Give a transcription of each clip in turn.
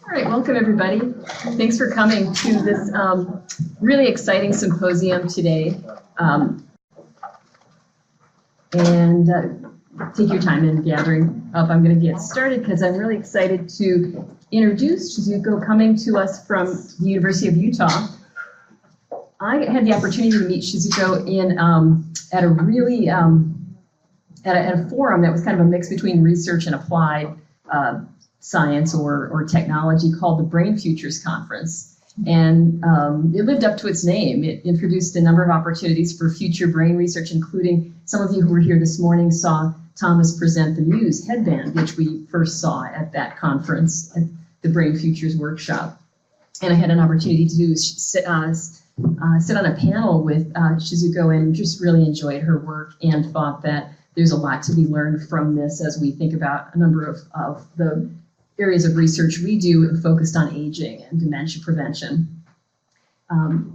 All right, welcome everybody. Thanks for coming to this really exciting symposium today. Take your time in gathering up. I'm going to get started because I'm really excited to introduce Shizuko, coming to us from the University of Utah. I had the opportunity to meet Shizuko at a really at a forum that was kind of a mix between research and applied science or technology called the Brain Futures Conference. And it lived up to its name. It introduced a number of opportunities for future brain research, including some of you who were here this morning saw Thomas present the Muse headband, which we first saw at that conference, at the Brain Futures Workshop. And I had an opportunity to sit on a panel with Shizuko and just really enjoyed her work and thought that there's a lot to be learned from this as we think about a number of the areas of research we do focused on aging and dementia prevention.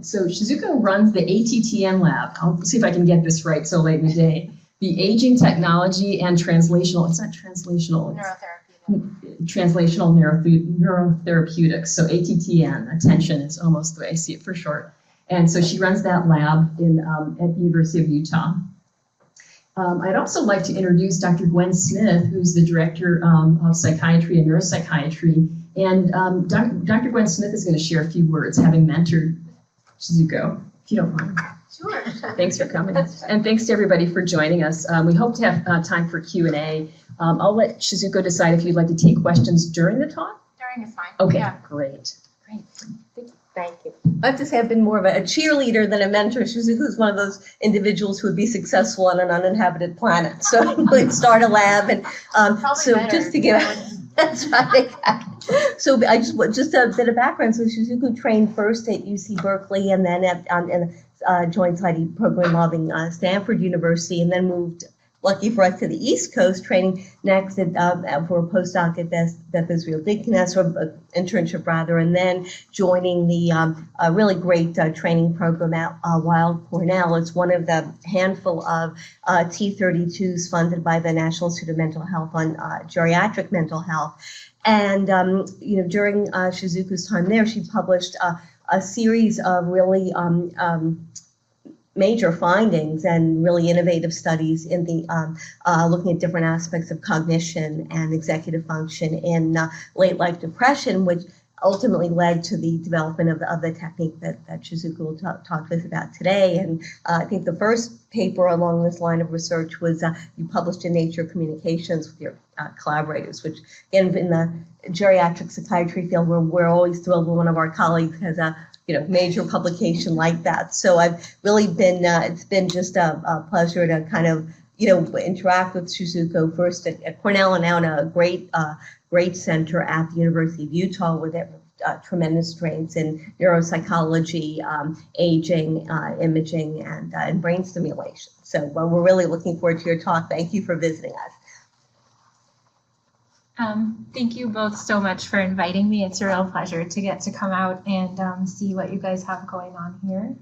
So Shizuko runs the ATTN lab. I'll see if I can get this right so late in the day. The Aging Technology and Translational, it's not translational, it's translational neurotherapeutics. So ATTN, attention is almost the way I see it for short. And so she runs that lab at the University of Utah. I'd also like to introduce Dr. Gwen Smith, who's the director of psychiatry and neuropsychiatry. And Dr. Gwen Smith is going to share a few words, having mentored Shizuko, if you don't mind. Sure. Thanks for coming. And thanks to everybody for joining us. We hope to have time for Q&A. I'll let Shizuko decide if you'd like to take questions during the talk. During is fine. Okay, yeah. Great. Thank you. I have to say I've been more of a cheerleader than a mentor. Shizuko's one of those individuals who would be successful on an uninhabited planet. So we'd start a lab, and so better. Just to give that's right. So I just a bit of background. So Shizuko trained first at UC Berkeley, and then at joint Psy.D program involving Stanford University, and then moved. Lucky for us to the East Coast, training next for a postdoc at Beth Israel Deaconess, or an internship rather, and then joining the really great training program at Weill Cornell. It's one of the handful of T32s funded by the National Institute of Mental Health on geriatric mental health. And during Shizuko's time there, she published a series of really major findings and really innovative studies in the looking at different aspects of cognition and executive function in late life depression, which ultimately led to the development of the technique that Shizuko will talk to us about today. And I think the first paper along this line of research was you published in Nature Communications with your collaborators, which again in the geriatric psychiatry field, we're always thrilled when one of our colleagues has a major publication like that. So I've really been, it's been just a pleasure to kind of, interact with Shizuko first at Cornell and now in a great center at the University of Utah with tremendous strengths in neuropsychology, aging, imaging, and brain stimulation. So we're really looking forward to your talk. Thank you for visiting us. Thank you both so much for inviting me. It's a real pleasure to get to come out and see what you guys have going on here.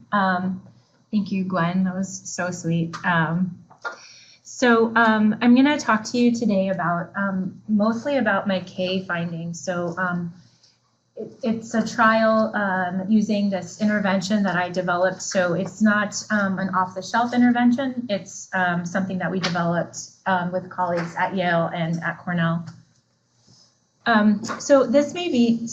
Thank you, Gwen. That was so sweet. I'm going to talk to you today about mostly about my K findings. So it's a trial using this intervention that I developed. So it's not an off-the-shelf intervention. It's something that we developed with colleagues at Yale and at Cornell. So this may be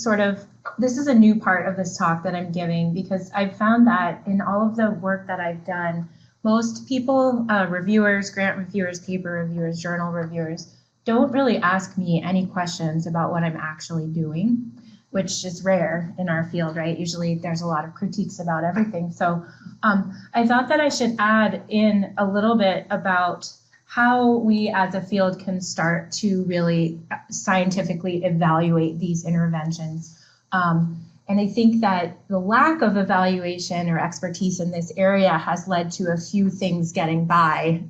this is a new part of this talk that I'm giving because I've found that in all of the work that I've done, most people, reviewers, grant reviewers, paper reviewers, journal reviewers, don't really ask me any questions about what I'm actually doing, which is rare in our field, right? Usually there's a lot of critiques about everything. So I thought that I should add in a little bit about how we as a field can start to really scientifically evaluate these interventions. And I think that the lack of evaluation or expertise in this area has led to a few things getting by.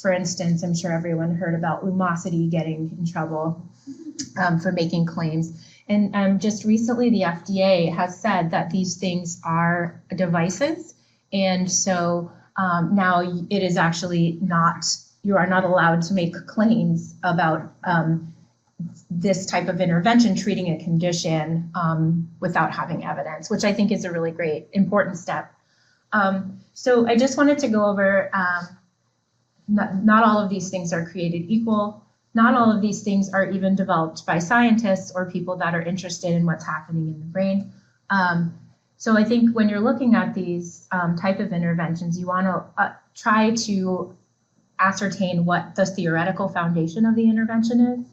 For instance, I'm sure everyone heard about Lumosity getting in trouble for making claims. And just recently, the FDA has said that these things are devices. And so now it is actually not, you are not allowed to make claims about this type of intervention treating a condition without having evidence, which I think is a really great, important step. So I just wanted to go over, not all of these things are created equal. Not all of these things are even developed by scientists or people that are interested in what's happening in the brain. So I think when you're looking at these type of interventions, you want to try to ascertain what the theoretical foundation of the intervention is.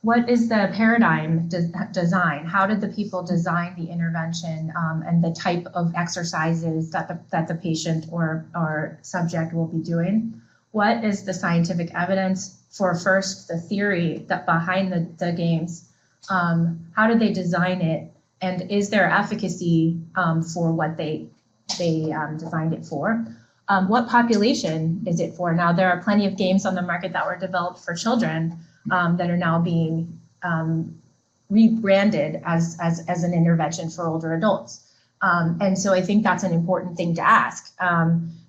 What is the paradigm design? How did the people design the intervention and the type of exercises that the patient or subject will be doing? What is the scientific evidence for first the theory that behind the games? How did they design it? And is there efficacy for what they designed it for? What population is it for? Now, there are plenty of games on the market that were developed for children that are now being rebranded as an intervention for older adults. And so I think that's an important thing to ask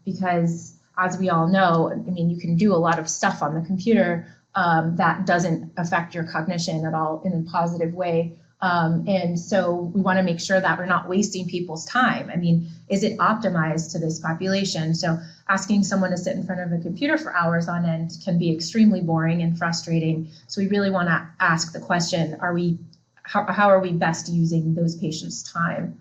because as we all know, I mean, you can do a lot of stuff on the computer that doesn't affect your cognition at all in a positive way. And so we want to make sure that we're not wasting people's time. I mean, is it optimized to this population? So asking someone to sit in front of a computer for hours on end can be extremely boring and frustrating. So we really want to ask the question, how are we best using those patients' time?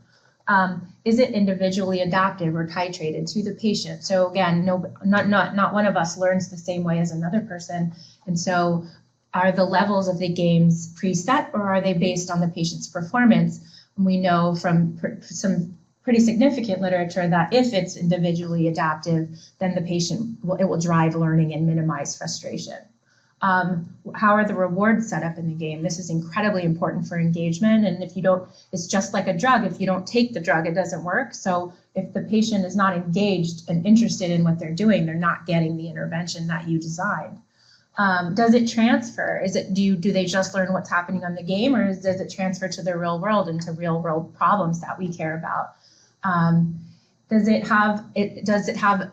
Is it individually adaptive or titrated to the patient? So again, not one of us learns the same way as another person. And so are the levels of the games preset or are they based on the patient's performance? And we know from some pretty significant literature that if it's individually adaptive, then the patient will drive learning and minimize frustration. How are the rewards set up in the game? This is incredibly important for engagement. And if you don't, it's just like a drug. If you don't take the drug, it doesn't work. So if the patient is not engaged and interested in what they're doing, they're not getting the intervention that you designed. Does it transfer? Do they just learn what's happening on the game, or does it transfer to the real world and to real world problems that we care about? Does it have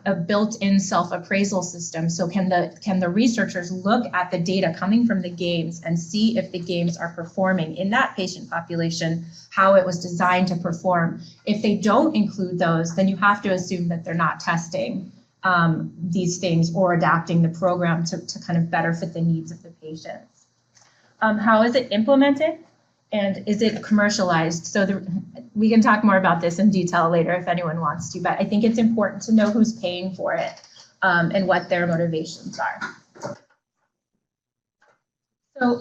a built-in self-appraisal system? So can the researchers look at the data coming from the games and see if the games are performing in that patient population, how it was designed to perform? If they don't include those, then you have to assume that they're not testing these things or adapting the program to kind of better fit the needs of the patients. How is it implemented? And is it commercialized? So we can talk more about this in detail later if anyone wants to, but I think it's important to know who's paying for it and what their motivations are. So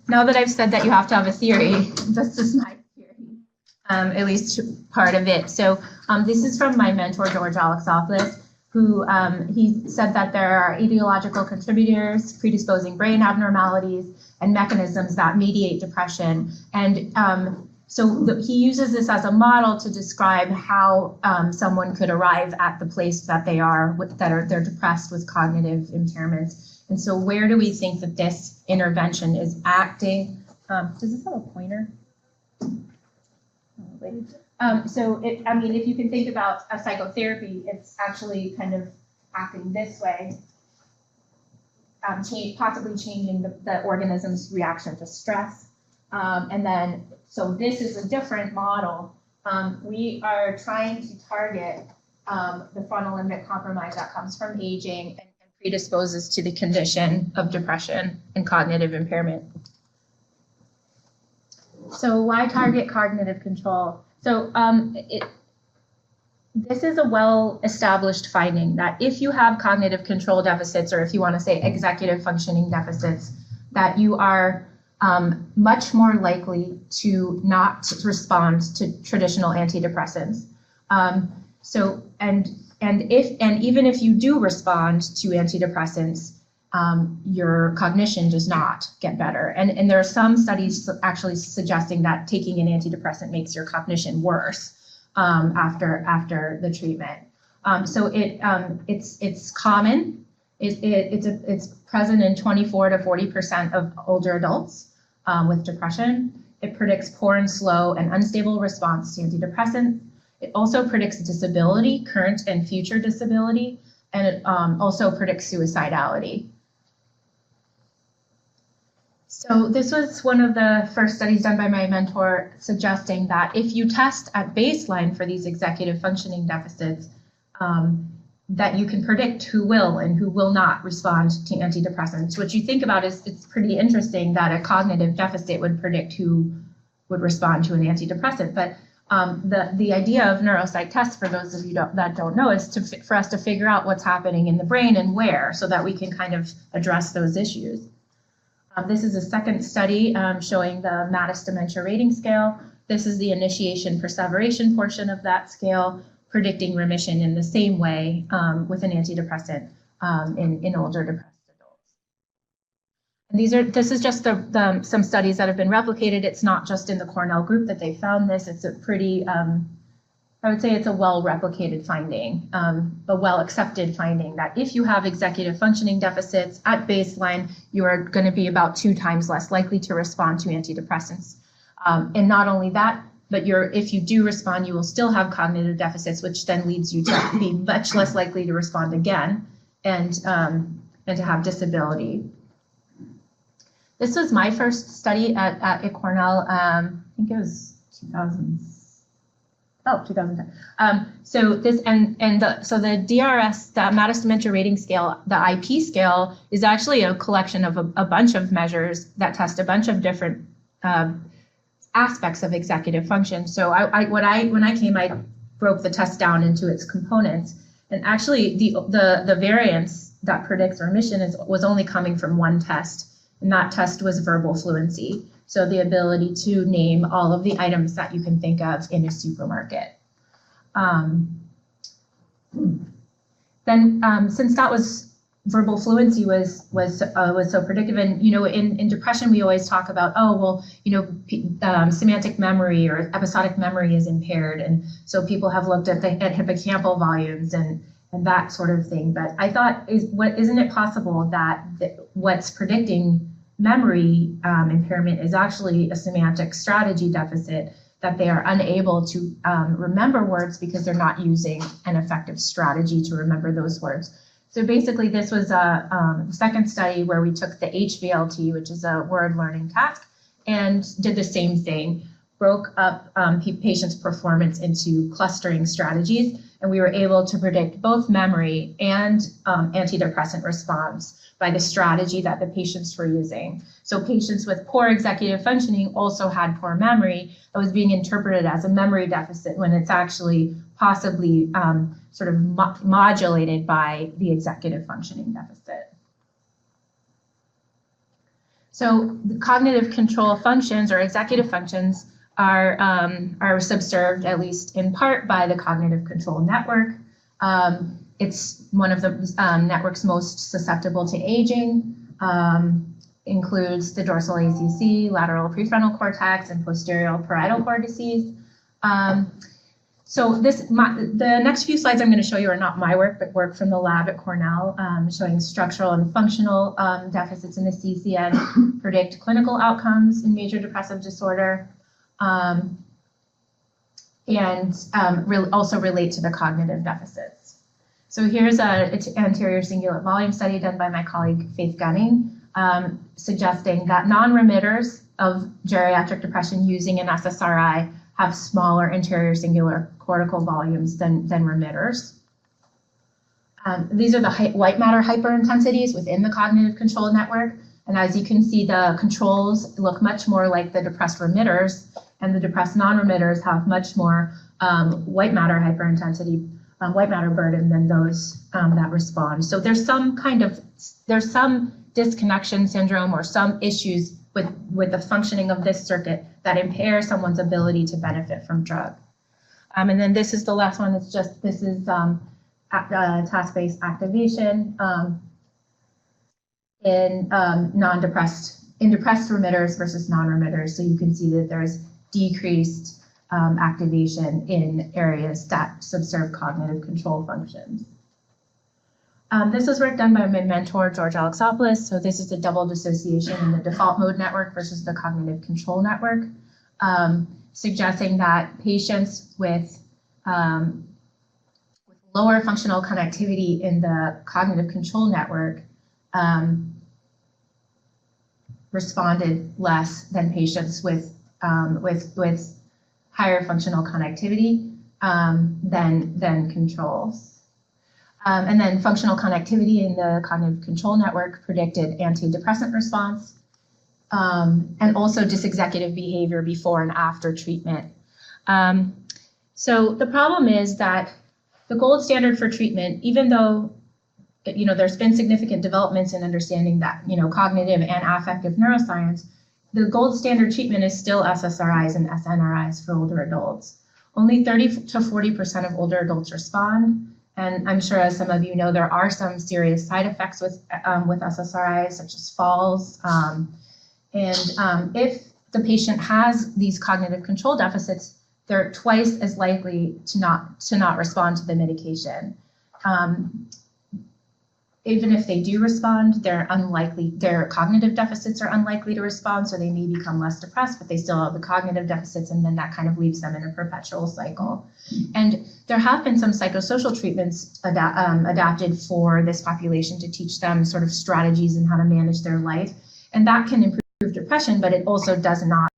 now that I've said that you have to have a theory, this is my theory, at least part of it. So this is from my mentor, George Alexopoulos, who he said that there are etiological contributors, predisposing brain abnormalities, and mechanisms that mediate depression. And he uses this as a model to describe how someone could arrive at the place that they are, they're depressed with cognitive impairments. And so where do we think that this intervention is acting? Does this have a pointer? If you can think about a psychotherapy, it's actually kind of acting this way, possibly changing the organism's reaction to stress. So this is a different model. We are trying to target the frontal limbic compromise that comes from aging and predisposes to the condition of depression and cognitive impairment. So why target cognitive control? So this is a well-established finding that if you have cognitive control deficits, or if you want to say executive functioning deficits, that you are much more likely to not respond to traditional antidepressants. Even if you do respond to antidepressants, your cognition does not get better. And there are some studies actually suggesting that taking an antidepressant makes your cognition worse after the treatment. It's common. It's present in 24 to 40% of older adults with depression. It predicts poor and slow and unstable response to antidepressants. It also predicts disability, current and future disability, and it also predicts suicidality. So this was one of the first studies done by my mentor suggesting that if you test at baseline for these executive functioning deficits, that you can predict who will and who will not respond to antidepressants. What you think about is it's pretty interesting that a cognitive deficit would predict who would respond to an antidepressant. But the idea of neuropsych tests, for those of you that don't know, is for us to figure out what's happening in the brain and where, so that we can kind of address those issues. This is a second study showing the MADRS dementia rating scale. This is the initiation perseveration portion of that scale, predicting remission in the same way with an antidepressant in older depressed adults. And this is just some studies that have been replicated. It's not just in the Cornell group that they found this. It's a pretty, I would say it's a well-replicated finding, a well-accepted finding that if you have executive functioning deficits at baseline, you are going to be about 2 times less likely to respond to antidepressants. And not only that, but if you do respond, you will still have cognitive deficits, which then leads you to be much less likely to respond again and to have disability. This was my first study at Cornell. I think it was 2010. So this so the DRS, the MADRS dementia rating scale, the IP scale, is actually a collection of a bunch of measures that test a bunch of different aspects of executive function. So when I came, I broke the test down into its components, and actually the variance that predicts remission was only coming from one test, and that test was verbal fluency. So the ability to name all of the items that you can think of in a supermarket. Since that was verbal fluency was so predictive, and in depression we always talk about, semantic memory or episodic memory is impaired, and so people have looked at hippocampal volumes and that sort of thing. But I thought, isn't it possible that what's predicting memory impairment is actually a semantic strategy deficit, that they are unable to remember words because they're not using an effective strategy to remember those words. So basically, this was a second study where we took the HVLT, which is a word learning task, and did the same thing, broke up patients' performance into clustering strategies, and we were able to predict both memory and antidepressant response by the strategy that the patients were using. So patients with poor executive functioning also had poor memory that was being interpreted as a memory deficit when it's actually possibly sort of modulated by the executive functioning deficit. So the cognitive control functions or executive functions are subserved, at least in part, by the cognitive control network. It's one of the networks most susceptible to aging, includes the dorsal ACC, lateral prefrontal cortex, and posterior parietal cortices. So the next few slides I'm going to show you are not my work, but work from the lab at Cornell, showing structural and functional deficits in the CCN, predict clinical outcomes in major depressive disorder, and also relate to the cognitive deficits. So here's an anterior cingulate volume study done by my colleague Faith Gunning, suggesting that non-remitters of geriatric depression using an SSRI have smaller anterior cingulate cortical volumes than remitters. These are the white matter hyperintensities within the cognitive control network. And as you can see, the controls look much more like the depressed remitters, and the depressed non-remitters have much more white matter hyperintensity, white matter burden than those that respond. So there's some disconnection syndrome or some issues with the functioning of this circuit that impair someone's ability to benefit from drug. And then this is the last one. This is task-based activation in depressed remitters versus non-remitters. So you can see that there's decreased activation in areas that subserve cognitive control functions. This was work done by my mentor, George Alexopoulos. So this is the double dissociation in the default mode network versus the cognitive control network, suggesting that patients with lower functional connectivity in the cognitive control network responded less than patients with higher functional connectivity than controls. And then functional connectivity in the cognitive control network predicted antidepressant response, and also dysexecutive behavior before and after treatment. So the problem is that the gold standard for treatment, even though there's been significant developments in understanding that cognitive and affective neuroscience, the gold standard treatment is still SSRIs and SNRIs for older adults. Only 30 to 40% of older adults respond, and I'm sure, as some of you know, there are some serious side effects with SSRIs, such as falls. If the patient has these cognitive control deficits, they're twice as likely to not respond to the medication. Even if they do respond, their cognitive deficits are unlikely to respond, so they may become less depressed, but they still have the cognitive deficits, and then that kind of leaves them in a perpetual cycle. And there have been some psychosocial treatments adapted for this population to teach them sort of strategies and how to manage their life, and that can improve depression, but it also does not